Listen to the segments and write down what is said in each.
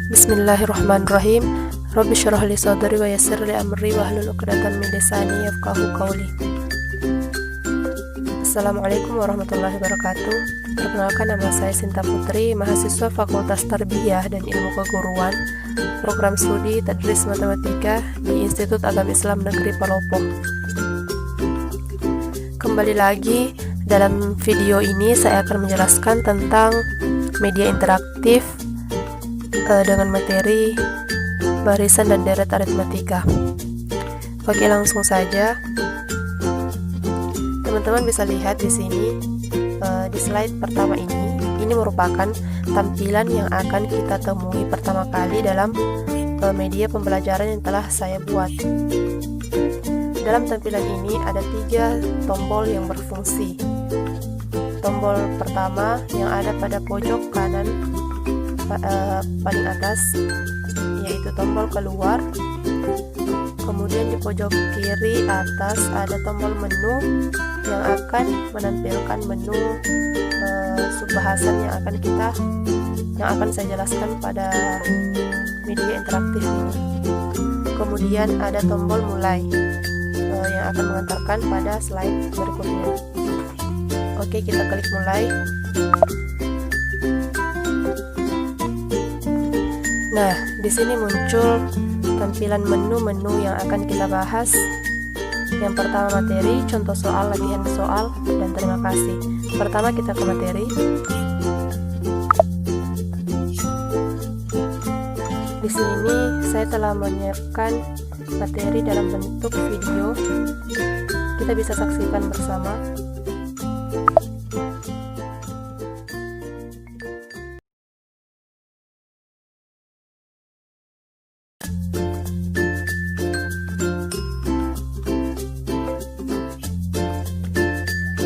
Bismillahirrahmanirrahim. Rabbi syrah li sadri wa yassir li amri wahlul 'uqdatam min lisani yafqahu qawli. Assalamualaikum warahmatullahi wabarakatuh. Perkenalkan, nama saya Sinta Putri, mahasiswa Fakultas Tarbiyah dan Ilmu Keguruan, Program Studi Tadris Matematika di Institut Agama Islam Negeri Palopo. Kembali lagi, dalam video ini saya akan menjelaskan tentang media interaktif dengan materi barisan dan deret aritmatika. Oke, langsung saja. Teman-teman bisa lihat di sini di slide pertama ini merupakan tampilan yang akan kita temui pertama kali dalam media pembelajaran yang telah saya buat. Dalam tampilan ini ada 3 tombol yang berfungsi. Tombol pertama yang ada pada pojok kanan paling atas, yaitu tombol keluar. Kemudian di pojok kiri atas ada tombol menu yang akan menampilkan menu subbahasan yang akan saya jelaskan pada media interaktif ini. Kemudian ada tombol mulai yang akan mengantarkan pada slide berikutnya. Oke, kita klik mulai. Nah, di sini muncul tampilan menu-menu yang akan kita bahas. Yang pertama materi, contoh soal, latihan soal, dan terima kasih. Pertama kita ke materi. Di sini saya telah menyiapkan materi dalam bentuk video. Kita bisa saksikan bersama.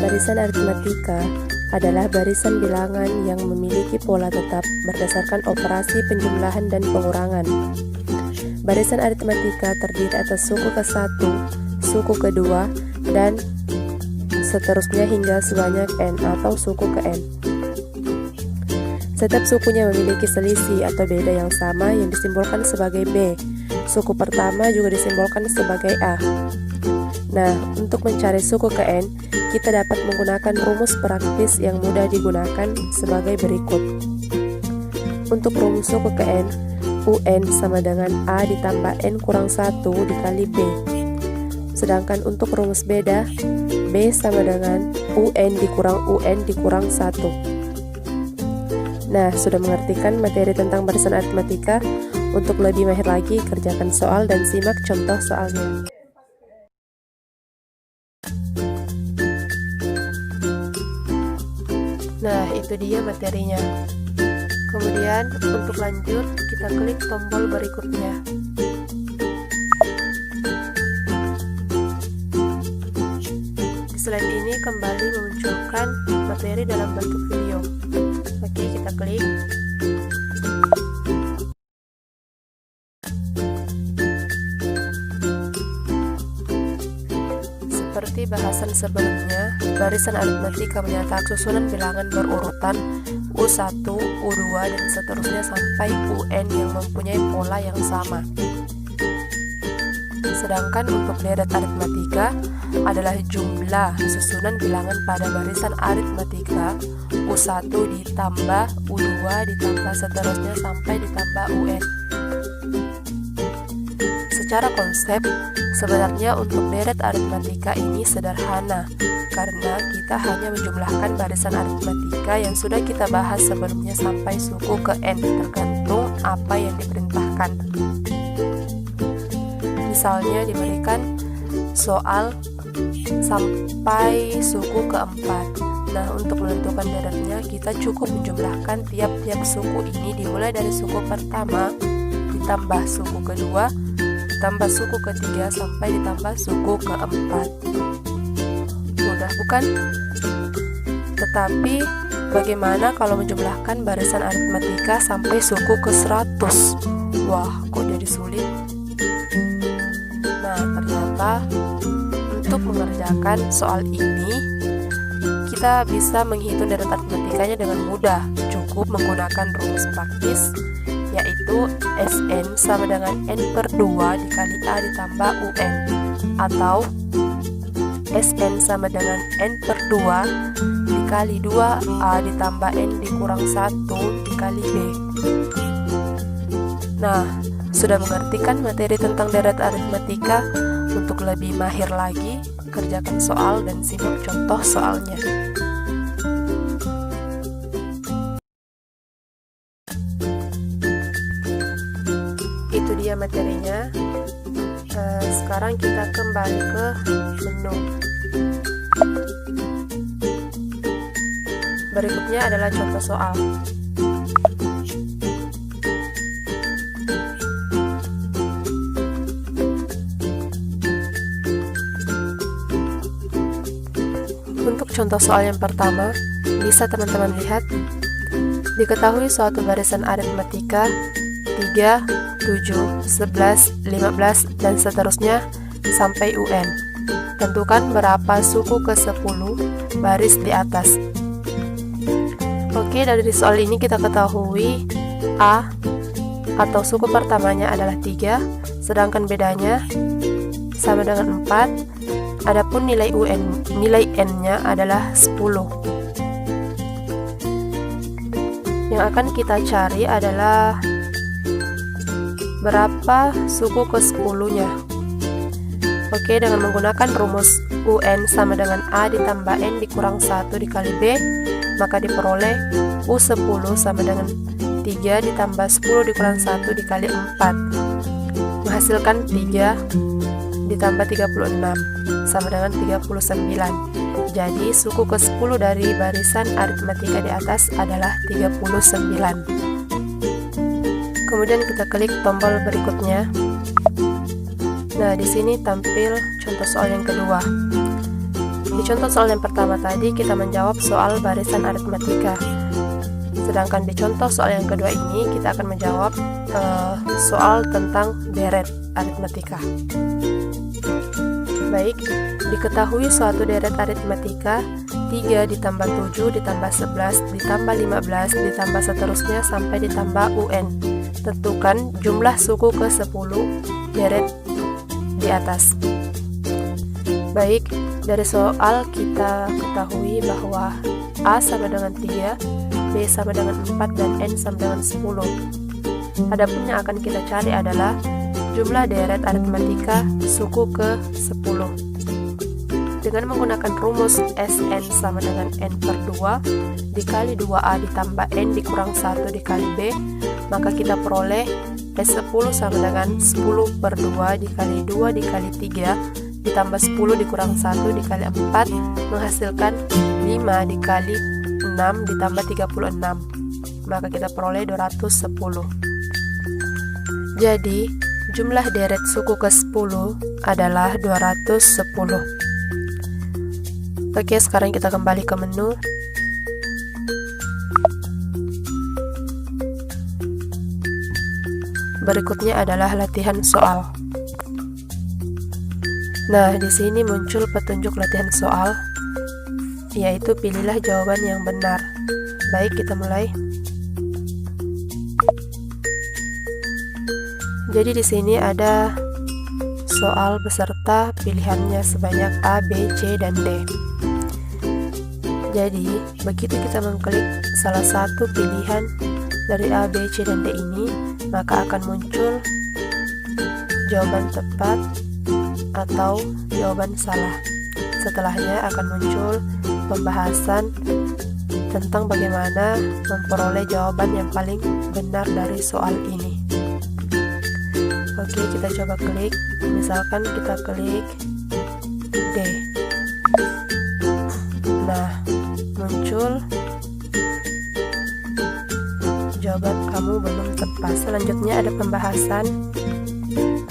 Barisan aritmatika adalah barisan bilangan yang memiliki pola tetap berdasarkan operasi penjumlahan dan pengurangan. Barisan aritmatika terdiri atas suku ke-1, suku ke-2, dan seterusnya hingga sebanyak n atau suku ke n. Setiap sukunya memiliki selisih atau beda yang sama yang disimbolkan sebagai B. Suku pertama juga disimbolkan sebagai A. Nah, untuk mencari suku ke n, kita dapat menggunakan rumus praktis yang mudah digunakan sebagai berikut. Untuk rumus suku ke n, UN sama dengan A ditambah N kurang 1 dikali B. Sedangkan untuk rumus beda, B sama dengan UN dikurang UN dikurang 1. Nah, sudah mengertikan materi tentang barisan aritmatika? Untuk lebih mahir lagi, kerjakan soal dan simak contoh soalnya. Nah, itu dia materinya. Kemudian untuk lanjut, kita klik tombol berikutnya. Di slide ini kembali memunculkan materi dalam bentuk video. Oke, kita klik. Seperti bahasan sebelumnya, barisan aritmatika menyatak susunan bilangan berurutan U1, U2, dan seterusnya sampai UN yang mempunyai pola yang sama. Sedangkan untuk deret aritmatika adalah jumlah susunan bilangan pada barisan aritmatika U1 ditambah U2 ditambah seterusnya sampai ditambah UN. Secara konsep, sebenarnya untuk deret aritmatika ini sederhana, karena kita hanya menjumlahkan barisan aritmatika yang sudah kita bahas sebelumnya sampai suku ke n, tergantung apa yang diperintahkan. Misalnya diberikan soal sampai suku ke-4. Nah, untuk menentukan deretnya kita cukup menjumlahkan tiap-tiap suku ini dimulai dari suku pertama ditambah suku kedua ditambah suku ketiga sampai ditambah suku ke-4. Mudah bukan? Tetapi bagaimana kalau menjumlahkan barisan aritmatika sampai suku ke-100? Wah, kok jadi sulit? Nah, ternyata untuk mengerjakan soal ini kita bisa menghitung deret aritmatikanya dengan mudah. Cukup menggunakan rumus praktis yaitu Sn sama dengan N/2 dikali A ditambah UN, atau Sn sama dengan N/2 dikali 2A ditambah N dikurang 1 dikali B. Nah, sudah mengerti kan materi tentang deret aritmatika? Untuk lebih mahir lagi, kerjakan soal dan simak contoh soalnya. Itu dia materinya. Sekarang kita kembali ke menu. Berikutnya adalah contoh soal. Untuk contoh soal yang pertama, bisa teman-teman lihat. Diketahui suatu barisan aritmatika 3, 7, 11, 15, dan seterusnya sampai UN. Tentukan berapa suku ke-10 baris di atas. Oke, dari soal ini kita ketahui A atau suku pertamanya adalah 3, sedangkan bedanya sama dengan 4. Adapun nilai N-nya adalah 10. Yang akan kita cari adalah berapa suku ke-10-nya. Oke, dengan menggunakan rumus UN sama dengan A ditambah N dikurang 1 dikali B, maka diperoleh U10 sama dengan 3 ditambah 10 dikurang 1 dikali 4, menghasilkan 3 ditambah 36 sama dengan 39. Jadi suku ke-10 dari barisan aritmatika di atas adalah 39. Kemudian kita klik tombol berikutnya. Nah, di sini tampil contoh soal yang kedua. Di contoh soal yang pertama tadi kita menjawab soal barisan aritmatika. Sedangkan di contoh soal yang kedua ini kita akan menjawab soal tentang deret aritmatika. Baik, diketahui suatu deret aritmatika 3 ditambah 7 ditambah 11 ditambah 15 ditambah seterusnya sampai ditambah UN. Tentukan jumlah suku ke-10 deret di atas. Baik, dari soal kita ketahui bahwa A sama dengan 3, B sama dengan 4, dan N sama dengan 10. Adapun yang akan kita cari adalah jumlah deret aritmatika suku ke-10. Dengan menggunakan rumus Sn sama dengan N/2 dikali 2A ditambah N dikurang 1 dikali B, maka kita peroleh S10 sama dengan 10/2 dikali 2 dikali 3 ditambah 10 dikurang 1 dikali 4, menghasilkan 5 dikali 6 ditambah 36, maka kita peroleh 210. Jadi jumlah deret suku ke-10 adalah 210. Oke, sekarang kita kembali ke menu. Berikutnya adalah latihan soal. Nah, di sini muncul petunjuk latihan soal, yaitu pilihlah jawaban yang benar. Baik, kita mulai. Jadi di sini ada soal beserta pilihannya sebanyak A, B, C, dan D. Jadi, begitu kita mengklik salah satu pilihan dari A, B, C, dan D ini, maka akan muncul jawaban tepat atau jawaban salah. Setelahnya akan muncul pembahasan tentang bagaimana memperoleh jawaban yang paling benar dari soal ini. Oke, kita coba klik. Misalkan kita klik D. Nah, muncul jawaban kamu belum tepat. Selanjutnya ada pembahasan,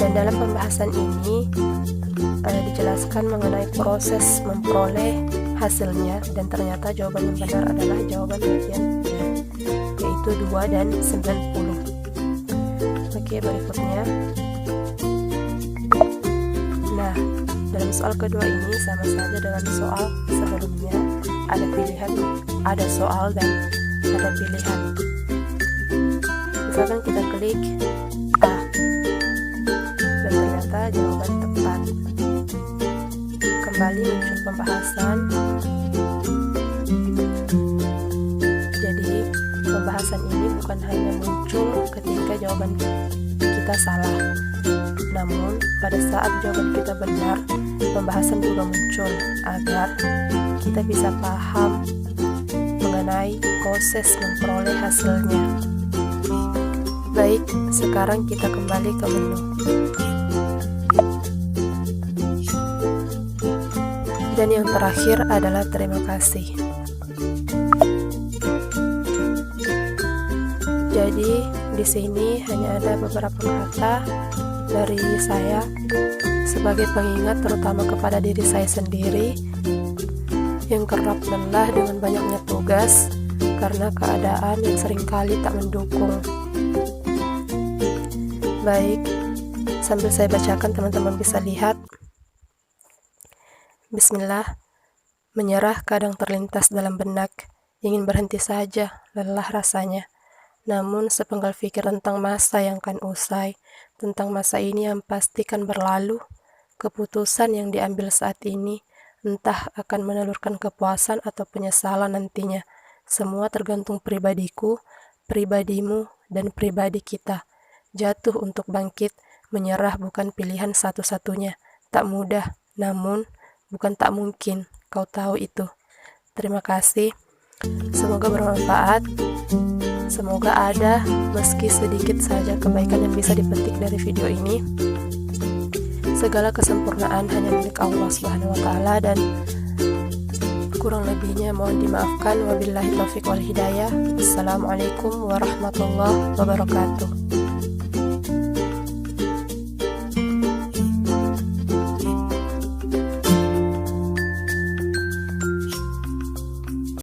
dan dalam pembahasan ini dijelaskan mengenai proses memperoleh hasilnya, dan ternyata jawaban yang benar adalah jawaban bagian B, yaitu 2 dan 90. Oke, berikutnya. Nah, dalam soal kedua ini sama saja dengan soal sebelumnya. Ada pilihan, ada soal, dan ada pilihan. Misalkan kita klik klik A, dan ternyata jawaban tepat. Kembali muncul pembahasan. Jadi pembahasan ini bukan hanya muncul ketika jawaban kita salah, namun pada saat jawaban kita benar, pembahasan juga muncul agar kita bisa paham mengenai proses memperoleh hasilnya. Baik, sekarang kita kembali ke menu. Dan yang terakhir adalah terima kasih. Jadi di sini hanya ada beberapa kata dari saya sebagai pengingat terutama kepada diri saya sendiri yang kerap lelah dengan banyaknya tugas karena keadaan yang seringkali tak mendukung. Baik, sambil saya bacakan teman-teman bisa lihat. Bismillah, menyerah kadang terlintas dalam benak, ingin berhenti saja, lelah rasanya. Namun sepenggal pikir tentang masa yang akan usai, tentang masa ini yang pastikan berlalu, keputusan yang diambil saat ini, entah akan menelurkan kepuasan atau penyesalan nantinya. Semua tergantung pribadiku, pribadimu, dan pribadi kita. Jatuh untuk bangkit, menyerah bukan pilihan satu-satunya. Tak mudah, namun bukan tak mungkin, kau tahu itu. Terima kasih, semoga bermanfaat. Semoga ada meski sedikit saja kebaikan yang bisa dipetik dari video ini. Segala kesempurnaan hanya milik Allah Subhanahu wa Ta'ala, dan kurang lebihnya mohon dimaafkan. Wabillahi taufiq wal hidayah. Assalamualaikum warahmatullahi wabarakatuh.